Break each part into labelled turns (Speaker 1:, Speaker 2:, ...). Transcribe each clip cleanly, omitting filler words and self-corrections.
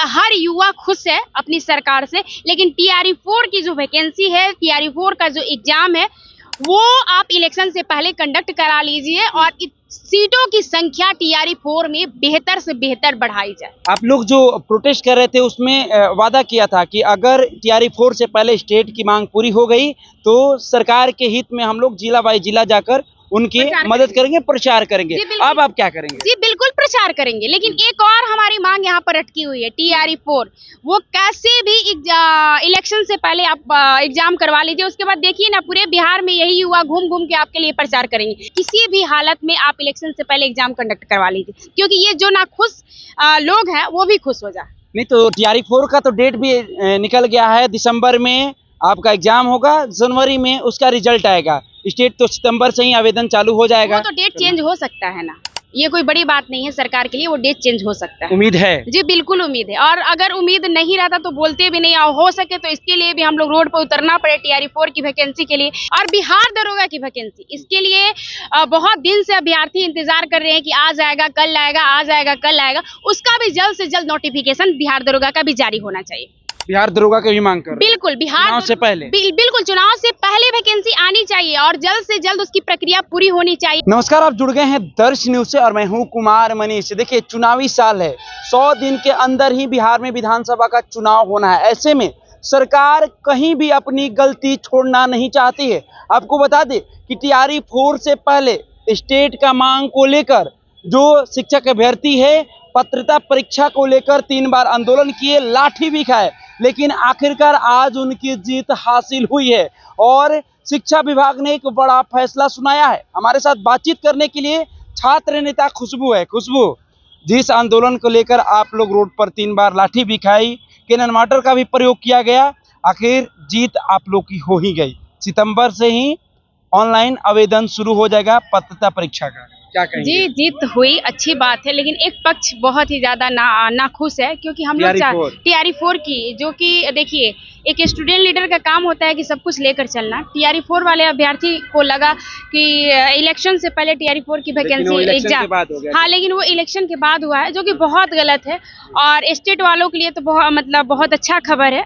Speaker 1: हर युवा खुश है अपनी सरकार से, लेकिन TRE 4 की जो वैकेंसी है, TRE 4 का जो एग्जाम है, वो आप इलेक्शन से पहले कंडक्ट करा लीजिए और सीटों की संख्या TRE 4 में बेहतर से बेहतर बढ़ाई जाए।
Speaker 2: आप लोग जो प्रोटेस्ट कर रहे थे उसमें वादा किया था कि अगर TRE 4 से पहले स्टेट की मांग पूरी हो गई तो सरकार के हित में हम लोग जिला बाई जिला जाकर उनकी मदद करेंगे, प्रचार करेंगे। अब आप क्या करेंगे?
Speaker 1: जी बिल्कुल प्रचार करेंगे, लेकिन एक और हमारी मांग यहाँ पर अटकी हुई है। TRE 4 वो कैसे भी इलेक्शन से पहले आप एग्जाम करवा लीजिए, उसके बाद देखिए ना पूरे बिहार में यही युवा घूम घूम के आपके लिए प्रचार करेंगे। किसी भी हालत में आप इलेक्शन से पहले एग्जाम कंडक्ट करवा लीजिए, क्योंकि ये जो नाखुश लोग हैं वो भी खुश हो जाए।
Speaker 2: नहीं तो TRE 4 का तो डेट भी निकल गया है, दिसंबर में आपका एग्जाम होगा, जनवरी में उसका रिजल्ट आएगा। स्टेट तो सितंबर से ही आवेदन चालू हो जाएगा।
Speaker 1: वो तो डेट चेंज हो सकता है ना, ये कोई बड़ी बात नहीं है सरकार के लिए, वो डेट चेंज हो सकता है।
Speaker 2: उम्मीद है?
Speaker 1: जी बिल्कुल उम्मीद है, और अगर उम्मीद नहीं रहता तो बोलते भी नहीं, और हो सके तो इसके लिए भी हम लोग रोड पर उतरना पड़े TRE 4 की वैकेंसी के लिए। और बिहार दरोगा की वैकेंसी, इसके लिए बहुत दिन से अभ्यर्थी इंतजार कर रहे हैं कि आज आएगा कल आएगा, आज आएगा कल आएगा। उसका भी जल्द से जल्द नोटिफिकेशन बिहार दरोगा का भी जारी होना चाहिए।
Speaker 2: बिहार दरोगा की भी मांग कर रहे हैं?
Speaker 1: बिल्कुल, बिहार
Speaker 2: चुनाव से पहले
Speaker 1: बिल्कुल चुनाव से पहले वैकेंसी आनी चाहिए और जल्द से जल्द उसकी प्रक्रिया पूरी होनी चाहिए।
Speaker 2: नमस्कार, आप जुड़ गए हैं दर्श न्यूज से और मैं हूं कुमार मनीष। देखिए, चुनावी साल है, 100 दिन के अंदर ही बिहार में विधानसभा का चुनाव होना है। ऐसे में सरकार कहीं भी अपनी गलती छोड़ना नहीं चाहती है। आपको बता दें कि TRE 4 से पहले स्टेट का मांग को लेकर जो शिक्षक अभ्यर्थी है, पात्रता परीक्षा को लेकर 3 बार आंदोलन किए, लाठी भी खाए, लेकिन आखिरकार आज उनकी जीत हासिल हुई है और शिक्षा विभाग ने एक बड़ा फैसला सुनाया है। हमारे साथ बातचीत करने के लिए छात्र नेता खुशबू है। खुशबू, जिस आंदोलन को लेकर आप लोग रोड पर 3 बार लाठी भी खाई, कैनन वाटर का भी प्रयोग किया गया, आखिर जीत आप लोग की हो ही गई। सितंबर से ही ऑनलाइन आवेदन शुरू हो जाएगा पात्रता परीक्षा का, क्या कहेंगे?
Speaker 1: जी जीत हुई, अच्छी बात है, लेकिन एक पक्ष बहुत ही ज्यादा नाखुश है, क्योंकि हम लोग TRE 4 की, जो कि देखिए एक स्टूडेंट लीडर का काम होता है कि सब कुछ लेकर चलना। TRE 4 वाले अभ्यर्थी को लगा कि इलेक्शन से पहले TRE 4 की वैकेंसी एग्जाम, हाँ, लेकिन वो इलेक्शन के बाद हुआ है, जो कि बहुत गलत है। और स्टेट वालों के लिए तो बहुत अच्छा खबर है,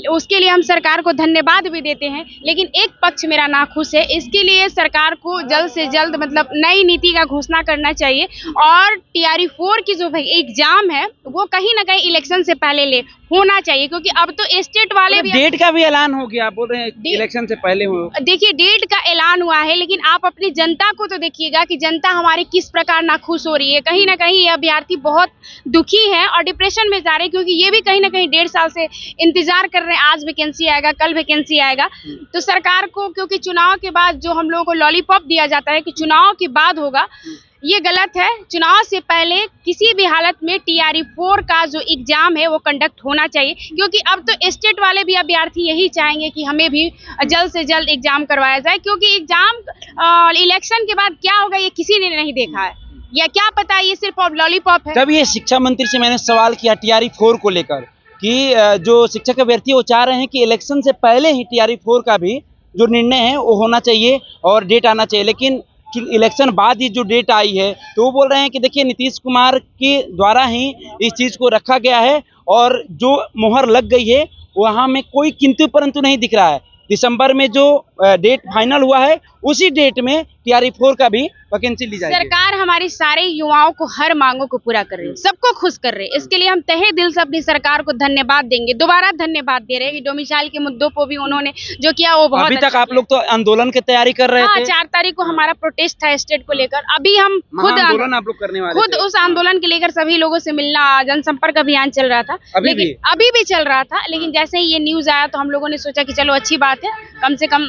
Speaker 1: उसके लिए हम सरकार को धन्यवाद भी देते हैं। लेकिन एक पक्ष मेरा नाखुश है, इसके लिए सरकार को जल्द से जल्द नई नीति का घोषणा करना चाहिए और TRE 4 की जो एग्जाम है वो कहीं ना कहीं इलेक्शन से पहले होना चाहिए, क्योंकि अब तो स्टेट वाले भी
Speaker 2: डेट का भी ऐलान हो गया, आप बोल रहे हैं इलेक्शन से पहले हो।
Speaker 1: देखिए, डेट का ऐलान हुआ है, लेकिन आप अपनी जनता को तो देखिएगा कि जनता हमारी किस प्रकार नाखुश हो रही है। कहीं ना कहीं ये अभ्यर्थी बहुत दुखी है और डिप्रेशन में जा रहे हैं, क्योंकि ये भी कहीं ना कहीं 1.5 साल से इंतजार कर रहे हैं, आज वैकेंसी आएगा, कल वैकेंसी आएगा। तो सरकार को, क्योंकि चुनाव के बाद जो हम लोगों को लॉलीपॉप दिया जाता है कि चुनाव के बाद होगा, ये गलत है। चुनाव से पहले किसी भी हालत में TRE 4 का जो एग्जाम है वो कंडक्ट होना चाहिए, क्योंकि अब तो स्टेट वाले भी अभ्यर्थी यही चाहेंगे कि हमें भी जल्द से जल्द एग्जाम करवाया जाए, क्योंकि एग्जाम इलेक्शन के बाद क्या होगा ये किसी ने नहीं देखा है, या क्या पता ये सिर्फ लॉलीपॉप है।
Speaker 2: जब ये शिक्षा मंत्री से मैंने सवाल किया TRE 4 को लेकर कि जो शिक्षक अभ्यर्थी वो चाह रहे हैं कि इलेक्शन से पहले ही TRE 4 का भी जो निर्णय है वो होना चाहिए और डेट आना चाहिए, लेकिन इलेक्शन बाद ही जो डेट आई है तो वो बोल रहे हैं कि देखिए नीतीश कुमार के द्वारा ही इस चीज़ को रखा गया है और जो मोहर लग गई है वहाँ में कोई किंतु परंतु नहीं दिख रहा है। दिसंबर में जो डेट फाइनल हुआ है उसी डेट में TRE 4 का भी वैकेंसी ली जाएगी।
Speaker 1: सरकार हमारी सारे युवाओं को हर मांगों को पूरा कर रही है, सबको खुश कर रही है, इसके लिए हम तहे दिल से अपनी सरकार को धन्यवाद देंगे, दोबारा धन्यवाद दे रहे हैं कि डोमिसाइल के मुद्दों को भी उन्होंने जो किया वो बहुत
Speaker 2: अभी तक आप लोग तो आंदोलन की तैयारी कर रहे थे।
Speaker 1: 4 तारीख को हमारा प्रोटेस्ट था स्टेट को लेकर। अभी हम खुद
Speaker 2: आंदोलन आप लोग करने वाले
Speaker 1: खुद उस आंदोलन के लेकर सभी लोगों से मिलना, जनसंपर्क अभियान चल रहा था, लेकिन अभी भी चल रहा था। लेकिन जैसे ही ये न्यूज आया तो हम लोगों ने सोचा कि चलो अच्छी बात है, कम से कम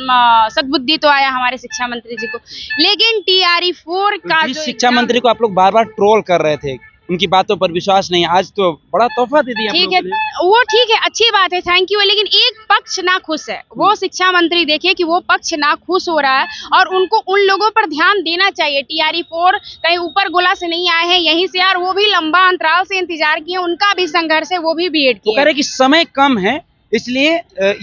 Speaker 1: सद्बुद्धि तो आया हमारे शिक्षा मंत्री जी को। लेकिन TRE 4 का जो
Speaker 2: शिक्षा मंत्री को आप लोग बार बार ट्रोल कर रहे थे, उनकी बातों पर विश्वास नहीं, आज तो बड़ा तोहफा दे दिया।
Speaker 1: ठीक है, वो ठीक है, अच्छी बात है, थैंक यू। लेकिन एक पक्ष ना खुश है, वो शिक्षा मंत्री देखिए कि वो पक्ष ना खुश हो रहा है और उनको उन लोगों पर ध्यान देना चाहिए। TRE 4 कहीं ऊपर गोला से नहीं आए हैं, यहीं से यार, वो भी लंबा अंतराल से इंतजार किए, उनका भी संघर्ष है, वो भी बीएड किए।
Speaker 2: कह रहे कि समय कम है, इसलिए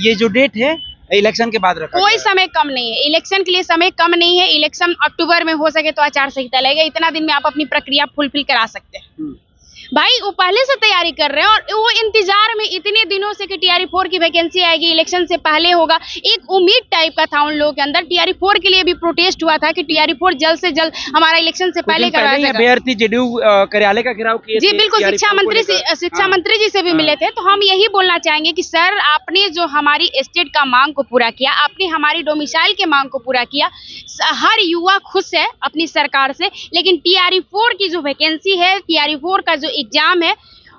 Speaker 2: ये जो डेट है इलेक्शन के बाद रखा।
Speaker 1: कोई समय कम नहीं है, इलेक्शन के लिए समय कम नहीं है। इलेक्शन अक्टूबर में हो सके तो आचार संहिता लगेगा, इतना दिन में आप अपनी प्रक्रिया फुलफिल करा सकते हैं। भाई वो पहले से तैयारी कर रहे हैं और वो इंतजार में इतने दिनों से कि टीआरई 4 की वैकेंसी आएगी, इलेक्शन से पहले होगा। एक उम्मीद टाइप का था उन लोगों के अंदर। टीआरई 4 के लिए भी प्रोटेस्ट हुआ था कि टीआरई 4 जल्द से जल्द हमारा इलेक्शन से पहले करवाया जाएगा।
Speaker 2: अभ्यर्थी जेडीयू कार्यालय का घेराव किए
Speaker 1: जी बिल्कुल, शिक्षा मंत्री जी से भी मिले थे। तो हम यही बोलना चाहेंगे कि सर, आपने जो हमारी स्टेट का मांग को पूरा किया, आपने हमारी डोमिसाइल के मांग को पूरा किया, हर युवा खुश है अपनी सरकार से। लेकिन टीआरई 4 की जो वैकेंसी है, टीआरई 4 का जो एग्जाम है,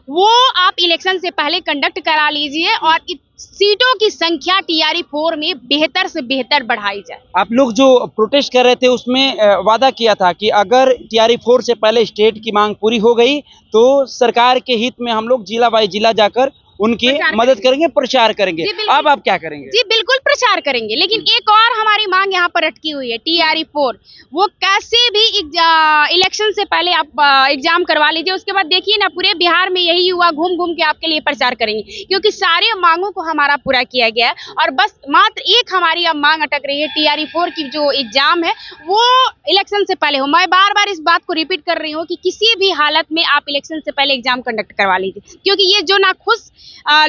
Speaker 1: वो आप इलेक्शन से पहले कंडक्ट करा लीजिए और सीटों की संख्या टीआरई 4 में बेहतर से बेहतर बढ़ाई जाए।
Speaker 2: आप लोग जो प्रोटेस्ट कर रहे थे उसमें वादा किया था कि अगर टीआरई 4 से पहले स्टेट की मांग पूरी हो गई तो सरकार के हित में हम लोग जिला बाई जिला जाकर उनकी मदद करेंगे, प्रचार करेंगे। अब आप क्या करेंगे?
Speaker 1: जी बिल्कुल प्रचार करेंगे, लेकिन एक और हमारी मांग यहाँ पर अटकी हुई है। टीआरई 4 वो कैसे भी इलेक्शन से पहले आप एग्जाम करवा लीजिए, उसके बाद देखिए ना पूरे बिहार में यही युवा घूम घूम के आपके लिए प्रचार करेंगे, क्योंकि सारे मांगों को हमारा पूरा किया गया है। और बस मात्र एक हमारी अब मांग अटक रही है, टीआरई 4 की जो एग्जाम है वो इलेक्शन से पहले हो। मैं बार बार इस बात को रिपीट कर रही हूँ कि किसी भी हालत में आप इलेक्शन से पहले एग्जाम कंडक्ट करवा लीजिए, क्योंकि ये जो ना खुश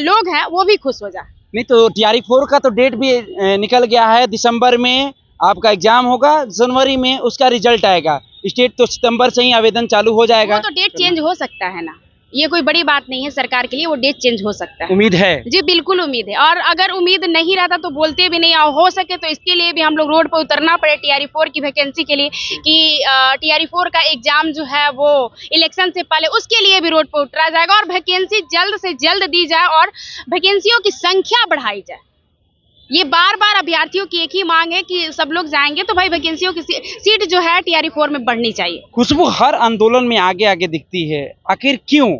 Speaker 1: लोग हैं वो भी खुश हो जाए।
Speaker 2: नहीं तो टीआरई 4 का तो डेट भी निकल गया है, दिसंबर में आपका एग्जाम होगा, जनवरी में उसका रिजल्ट आएगा। स्टेट तो सितंबर से ही आवेदन चालू हो जाएगा।
Speaker 1: वो तो डेट चेंज हो सकता है ना, ये कोई बड़ी बात नहीं है सरकार के लिए, वो डेट चेंज हो सकता है।
Speaker 2: उम्मीद है? जी
Speaker 1: बिल्कुल उम्मीद है, और अगर उम्मीद नहीं रहता तो बोलते भी नहीं। हो सके तो इसके लिए भी हम लोग रोड पर उतरना पड़े टीआरई 4 की वैकेंसी के लिए, कि टीआरई 4 का एग्जाम जो है वो इलेक्शन से पहले, उसके लिए भी रोड पर उतरा जाएगा और वैकेंसी जल्द से जल्द दी जाए और वैकेंसियों की संख्या बढ़ाई जाए। ये बार बार अभ्यर्थियों की एक ही मांग है कि सब लोग जाएंगे तो भाई वैकेंसियों की सीट जो है टीआरई 4 में बढ़नी चाहिए।
Speaker 2: खुशबू हर आंदोलन में आगे आगे दिखती है, आखिर क्यों?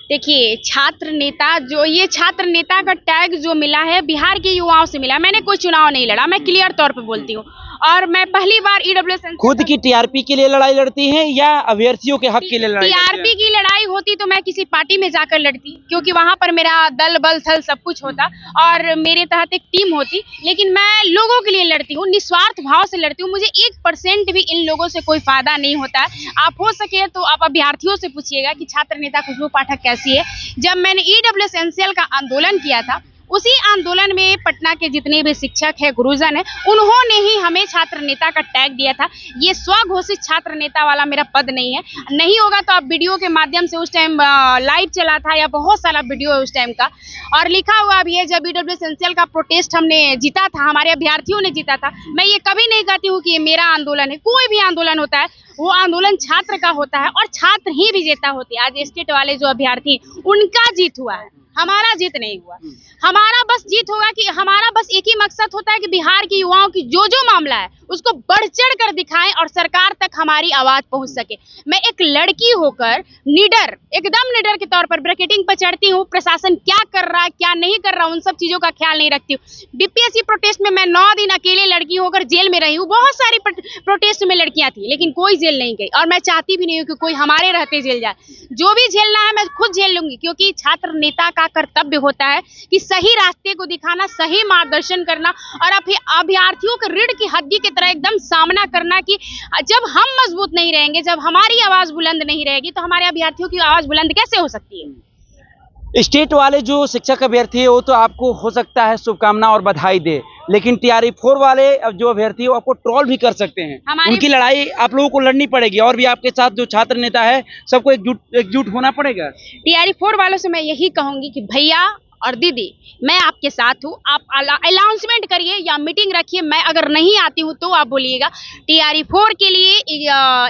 Speaker 1: देखिए, छात्र नेता, जो ये छात्र नेता का टैग जो मिला है बिहार के युवाओं से मिला। मैंने कोई चुनाव नहीं लड़ा, मैं क्लियर तौर पे बोलती हूँ, और मैं पहली बार ईडब्ल्यूएस
Speaker 2: खुद की टीआरपी के लिए लड़ाई लड़ती हैं या अभ्यर्थियों के हक के लिए लड़ाई?
Speaker 1: टीआरपी की लड़ाई होती तो मैं किसी पार्टी में जाकर लड़ती, क्योंकि वहां पर मेरा दल बल थल सब कुछ होता और मेरे तहत एक टीम होती। लेकिन मैं लोगों के लिए लड़ती हूँ, निस्वार्थ भाव से लड़ती हूँ। मुझे 1% भी इन लोगों से कोई फायदा नहीं होता है। आप हो सके तो आप अभ्यर्थियों से पूछिएगा कि छात्र नेता खुशबू पाठक कैसी है। जब मैंने ईडब्ल्यूएस एनसीएल का आंदोलन किया था, उसी आंदोलन में पटना के जितने भी शिक्षक है, गुरुजन है, उन्होंने ही हमें छात्र नेता का टैग दिया था। ये स्वघोषित छात्र नेता वाला मेरा पद नहीं है। नहीं होगा तो आप वीडियो के माध्यम से, उस टाइम लाइव चला था या बहुत सारा वीडियो है उस टाइम का, और लिखा हुआ भी है। जब ईडब्ल्यूएस एनसीएल का प्रोटेस्ट हमने जीता था, हमारे अभ्यर्थियों ने जीता था। मैं ये कभी नहीं कहती हूँ कि ये मेरा आंदोलन है। कोई भी आंदोलन होता है वो आंदोलन छात्र का होता है और छात्र ही विजेता होते हैं। आज स्टेट वाले जो अभ्यर्थी, उनका जीत हुआ है, हमारा जीत नहीं हुआ। हमारा बस जीत होगा कि हमारा बस एक ही मकसद होता है कि बिहार के युवाओं की जो जो मामला है उसको बढ़ चढ़ कर दिखाएं और सरकार तक हमारी आवाज पहुंच सके। मैं एक लड़की होकर निडर, एकदम निडर के तौर पर ब्रैकेटिंग पर चढ़ती हूँ। प्रशासन क्या कर रहा है, क्या नहीं कर रहा, उन सब चीजों का ख्याल नहीं रखती हूँ। बीपीएससी प्रोटेस्ट में मैं 9 दिन अकेले लड़की होकर जेल में रही हूँ। बहुत सारी प्रोटेस्ट में लड़कियां थी, लेकिन कोई जेल नहीं गई, और मैं चाहती भी नहीं हूँ कि कोई हमारे रहते जेल जाए। जो भी झेलना है मैं खुद झेल लूंगी, क्योंकि छात्र नेता का कर्तव्य होता है कि सही रास्ते को दिखाना, सही मार्गदर्शन करना और अभ्यर्थियों के रीढ़ की हड्डी की तरह एकदम सामना करना। कि जब हम मजबूत नहीं रहेंगे, जब हमारी आवाज बुलंद नहीं रहेगी, तो हमारे अभ्यर्थियों की आवाज बुलंद कैसे हो सकती है?
Speaker 2: स्टेट वाले जो शिक्षक अभ्यर्थी है वो तो आपको हो सकता है शुभकामना और बधाई दे, लेकिन टीआरई 4 वाले जो अभ्यर्थी है वो आपको ट्रोल भी कर सकते हैं। उनकी लड़ाई आप लोगों को लड़नी पड़ेगी, और भी आपके साथ जो छात्र नेता है सबको एकजुट होना पड़ेगा।
Speaker 1: टीआरई 4 वालों से मैं यही कहूंगी कि भैया और दीदी, मैं आपके साथ हूँ। आप अनाउंसमेंट करिए या मीटिंग रखिए, मैं अगर नहीं आती हूँ तो आप बोलिएगा। टीआरई 4 के लिए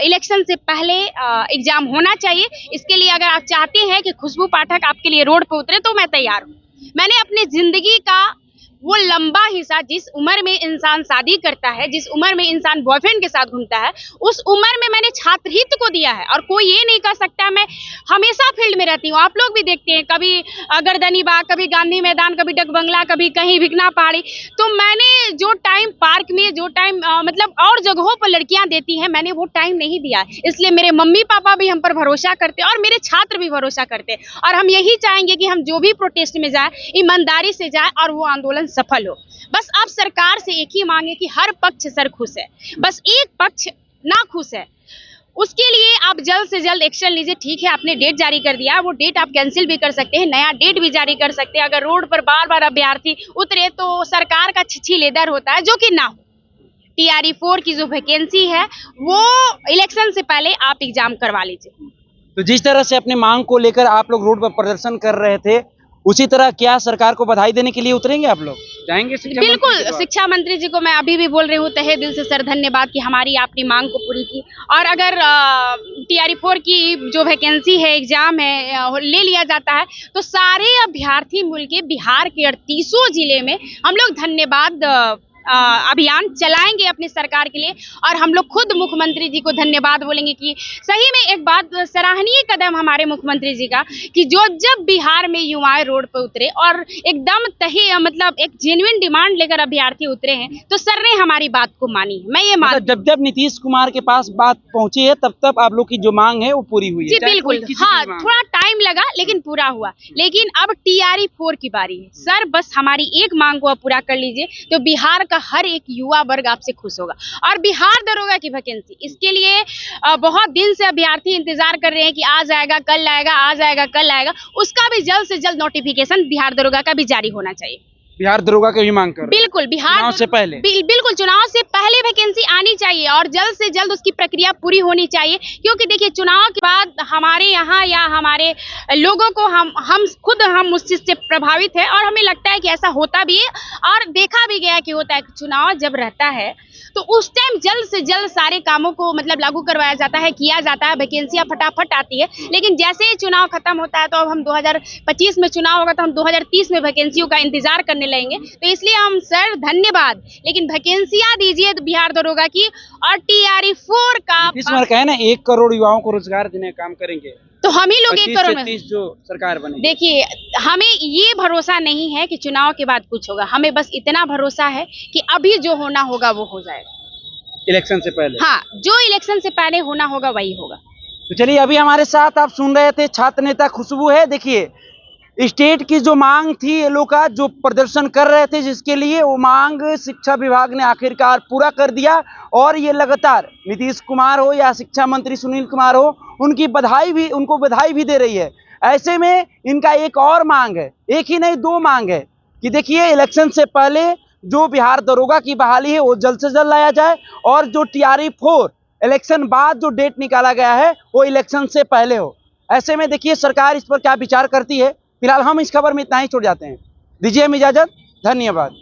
Speaker 1: इलेक्शन से पहले एग्जाम होना चाहिए। इसके लिए अगर आप चाहते हैं कि खुशबू पाठक आपके लिए रोड पर उतरे, तो मैं तैयार हूँ। मैंने अपनी जिंदगी का वो लंबा हिस्सा, जिस उम्र में इंसान शादी करता है, जिस उम्र में इंसान बॉयफ्रेंड के साथ घूमता है, उस उम्र में मैंने छात्र हित को दिया है। और कोई ये नहीं कर सकता। मैं हमेशा फील्ड में रहती हूँ, आप लोग भी देखते हैं, कभी गर्दनी बाग, कभी गांधी मैदान, कभी डक बंगला, कभी कहीं भिकना पहाड़ी। तो मैंने जो टाइम पार्क में, जो टाइम मतलब और जगहों पर लड़कियां देती हैं, मैंने वो टाइम नहीं दिया। इसलिए मेरे मम्मी पापा भी हम पर भरोसा करते और मेरे छात्र भी भरोसा करते, और हम यही चाहेंगे कि हम जो भी प्रोटेस्ट में जाए, ईमानदारी से जाए और वो आंदोलन सफल हो। बस अब सरकार से एक ही मांगे कि हर पक्ष सर खुश है, बस एक पक्ष ना खुश है। उसके लिए आप जल्द से जल्द एक्शन लीजिए। ठीक है, आपने डेट जारी कर दिया, वो डेट आप कैंसिल भी कर सकते हैं, नया डेट भी जारी कर सकते हैं। अगर रोड पर बार बार अभ्यर्थी उतरे तो सरकार का छिछी लेदर होता है, जो कि ना हो। TRE 4 की जो वैकेंसी है वो इलेक्शन से पहले आप एग्जाम करवा लीजिए।
Speaker 2: तो जिस तरह से अपनी मांग को लेकर आप लोग रोड पर प्रदर्शन कर रहे थे, उसी तरह क्या सरकार को बधाई देने के लिए उतरेंगे आप लोग? जाएंगे
Speaker 1: बिल्कुल, शिक्षा मंत्री जी को मैं अभी भी बोल रही हूँ तहे दिल से सर धन्यवाद कि हमारी आपने मांग को पूरी की। और अगर TRE 4 की जो वैकेंसी है, एग्जाम है, ले लिया जाता है तो सारे अभ्यर्थी मिल के बिहार के 38 जिले में हम लोग धन्यवाद अभियान चलाएंगे अपनी सरकार के लिए। और हम लोग खुद मुख्यमंत्री जी को धन्यवाद बोलेंगे कि सही में एक बात सराहनीय कदम हमारे मुख्यमंत्री जी का कि जो जब बिहार में युवाएं रोड पर उतरे और एकदम मतलब एक जेन्युइन डिमांड लेकर अभ्यर्थी उतरे हैं तो सर ने हमारी बात को मानी। मैं ये मान
Speaker 2: जब जब नीतीश कुमार के पास बात पहुंची है तब तब आप लोग की जो मांग है वो पूरी हुई है?
Speaker 1: जी बिल्कुल, हाँ, थोड़ा टाइम लगा लेकिन पूरा हुआ। लेकिन अब TRE 4 की बारी है। सर बस हमारी एक मांग को आप पूरा कर लीजिए तो बिहार का हर एक युवा वर्ग आपसे खुश होगा। और बिहार दरोगा की वैकेंसी, इसके लिए बहुत दिन से अभ्यर्थी इंतजार कर रहे हैं कि आज आएगा कल आएगा, आज आएगा कल आएगा। उसका भी जल्द से जल्द नोटिफिकेशन बिहार दरोगा का भी जारी होना चाहिए।
Speaker 2: बिहार दरोगा की भी मांग कर रहे हैं?
Speaker 1: बिल्कुल, बिहार
Speaker 2: चुनाव से पहले
Speaker 1: बिल्कुल चुनाव से पहले वैकेंसी आनी चाहिए और जल्द से जल्द उसकी प्रक्रिया पूरी होनी चाहिए। क्योंकि देखिए चुनाव के बाद हमारे यहाँ या हमारे लोगों को हम खुद उस चीज से प्रभावित है और हमें लगता है कि ऐसा होता भी है और देखा भी गया कि होता है। चुनाव जब रहता है तो उस टाइम जल्द से जल्द सारे कामों को मतलब लागू करवाया जाता है, किया जाता है, वैकेंसियां फटाफट आती है। लेकिन जैसे ही चुनाव खत्म होता है तो अब हम 2025 में चुनाव होगा तो हम 2030 में वैकेंसियों का इंतजार करने लगेंगे। तो इसलिए हम सर धन्यवाद, लेकिन वैकेंसियां दीजिए बिहार दरोगा की और TRE 4 का
Speaker 2: कहे ना 1 करोड़ युवाओं को रोजगार देने का काम करेंगे
Speaker 1: तो हम ही लोग 1 करोड़ में
Speaker 2: जो सरकार बने।
Speaker 1: देखिए हमें ये भरोसा नहीं है कि चुनाव के बाद कुछ होगा, हमें बस इतना भरोसा है कि अभी जो होना होगा वो हो जाएगा
Speaker 2: इलेक्शन से पहले।
Speaker 1: हाँ, जो इलेक्शन से पहले होना होगा वही होगा।
Speaker 2: तो चलिए, अभी हमारे साथ आप सुन रहे थे छात्र नेता खुशबू है। देखिए स्टेट की जो मांग थी, ये लोग का जो प्रदर्शन कर रहे थे, जिसके लिए वो मांग शिक्षा विभाग ने आखिरकार पूरा कर दिया। और ये लगातार नीतीश कुमार हो या शिक्षा मंत्री सुनील कुमार हो, उनको बधाई भी दे रही है। ऐसे में इनका एक और मांग है, एक ही नहीं 2 मांग है कि देखिए इलेक्शन से पहले जो बिहार दरोगा की बहाली है वो जल्द से जल्द लाया जाए और जो TRE 4 इलेक्शन बाद जो डेट निकाला गया है वो इलेक्शन से पहले हो। ऐसे में देखिए सरकार इस पर क्या विचार करती है। फिलहाल हम इस खबर में इतना ही छोड़ जाते हैं। दीजिए इजाजत, धन्यवाद।